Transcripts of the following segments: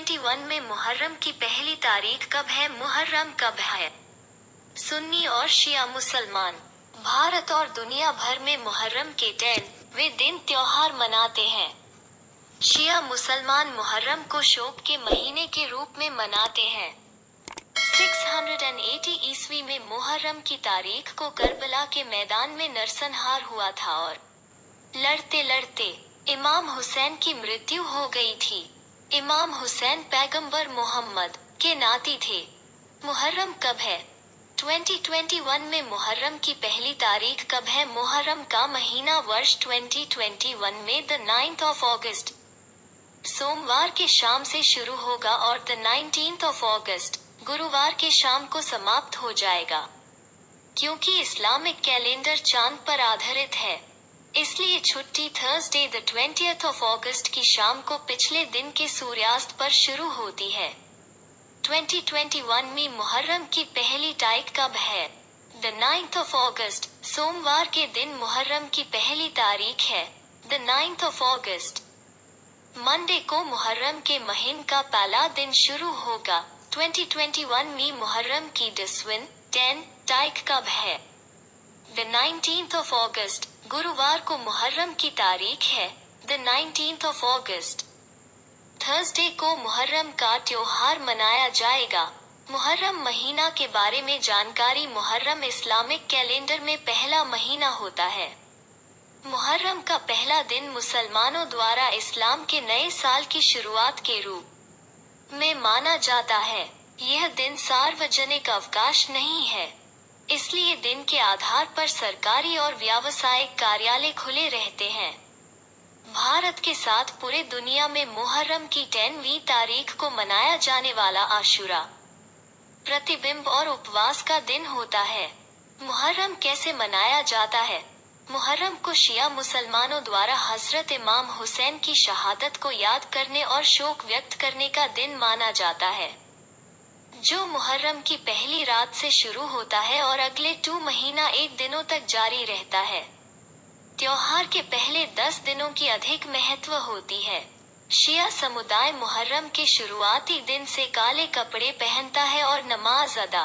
2021 में मुहर्रम की पहली तारीख कब है? मुहर्रम कब है? सुन्नी और शिया मुसलमान भारत और दुनिया भर में मुहर्रम के 10वें दिन त्योहार मनाते हैं। शिया मुसलमान मुहर्रम को शोक के महीने के रूप में मनाते हैं। 680 ईस्वी में मुहर्रम की तारीख को करबला के मैदान में नरसंहार हुआ था और लड़ते लड़ते इमाम हुसैन की मृत्यु हो गई थी। इमाम हुसैन पैगंबर मोहम्मद के नाती थे। मुहर्रम कब है? 2021 में मुहर्रम की पहली तारीख कब है? मुहर्रम का महीना वर्ष 2021 में 9 अगस्त सोमवार के शाम से शुरू होगा और 19 अगस्त गुरुवार के शाम को समाप्त हो जाएगा। क्योंकि इस्लामिक कैलेंडर चांद पर आधारित है, इसलिए छुट्टी थर्सडे 20 अगस्त की शाम को पिछले दिन के सूर्यास्त पर शुरू होती है। 2021 में मुहर्रम की पहली तारीख कब है? 9 अगस्त सोमवार के दिन मुहर्रम की पहली तारीख है। 9 अगस्त मंडे को मुहर्रम के महीने का पहला दिन शुरू होगा। 2021 में मुहर्रम की 10 तारीख कब है? 19 अगस्त गुरुवार को मुहर्रम की तारीख है। 19 अगस्त थर्सडे को मुहर्रम का त्योहार मनाया जाएगा। मुहर्रम महीना के बारे में जानकारी। मुहर्रम इस्लामिक कैलेंडर में पहला महीना होता है। मुहर्रम का पहला दिन मुसलमानों द्वारा इस्लाम के नए साल की शुरुआत के रूप में माना जाता है। यह दिन सार्वजनिक अवकाश नहीं है, इसलिए दिन के आधार पर सरकारी और व्यावसायिक कार्यालय खुले रहते हैं। भारत के साथ पूरे दुनिया में मुहर्रम की 10वीं तारीख को मनाया जाने वाला आशुरा प्रतिबिंब और उपवास का दिन होता है। मुहर्रम कैसे मनाया जाता है? मुहर्रम को शिया मुसलमानों द्वारा हजरत इमाम हुसैन की शहादत को याद करने और शोक व्यक्त करने का दिन माना जाता है, जो मुहर्रम की पहली रात से शुरू होता है और अगले 2 महीना 1 दिनों तक जारी रहता है। त्योहार के पहले 10 दिनों की अधिक महत्व होती है। शिया समुदाय मुहर्रम के शुरुआती दिन से काले कपड़े पहनता है और नमाज अदा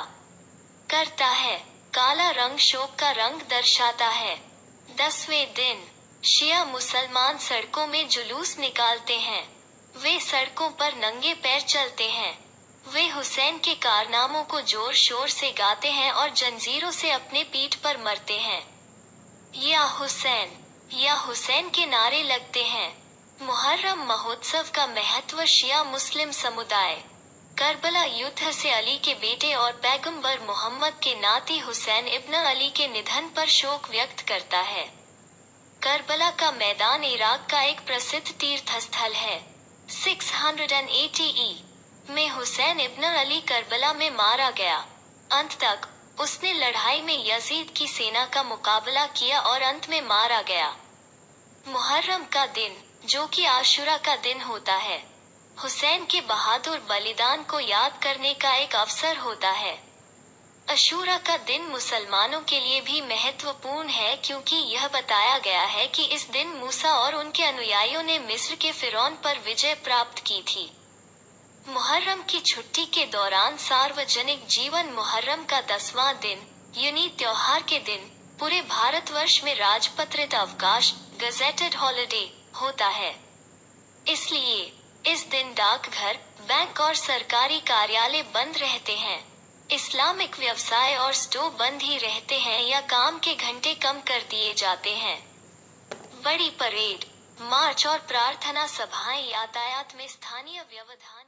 करता है। काला रंग शोक का रंग दर्शाता है। 10वें दिन शिया मुसलमान सड़कों में जुलूस निकालते हैं। वे सड़कों पर नंगे पैर चलते हैं। वे हुसैन के कारनामों को जोर शोर से गाते हैं और जंजीरों से अपने पीठ पर मरते हैं। या हुसैन के नारे लगते हैं। मुहर्रम महोत्सव का महत्व। शिया मुस्लिम समुदाय करबला युद्ध से अली के बेटे और पैगंबर मोहम्मद के नाती हुसैन इब्न अली के निधन पर शोक व्यक्त करता है। करबला का मैदान इराक का एक प्रसिद्ध तीर्थ स्थल है। 680 में हुसैन इब्न अली करबला में मारा गया। अंत तक उसने लड़ाई में यजीद की सेना का मुकाबला किया और अंत में मारा गया। मुहर्रम का दिन, जो कि आशुरा का दिन होता है, हुसैन के बहादुर बलिदान को याद करने का एक अवसर होता है। आशुरा का दिन मुसलमानों के लिए भी महत्वपूर्ण है, क्योंकि यह बताया गया है कि इस दिन मूसा और उनके अनुयायियों ने मिस्र के फिरौन पर विजय प्राप्त की थी। मुहर्रम की छुट्टी के दौरान सार्वजनिक जीवन। मुहर्रम का 10वां दिन यानी त्योहार के दिन पूरे भारतवर्ष में राजपत्रित अवकाश गजेटेड हॉलिडे होता है। इसलिए इस दिन डाकघर, बैंक और सरकारी कार्यालय बंद रहते हैं। इस्लामिक व्यवसाय और स्टोर बंद ही रहते हैं या काम के घंटे कम कर दिए जाते हैं। बड़ी परेड, मार्च और प्रार्थना सभाएं, यातायात में स्थानीय व्यवधान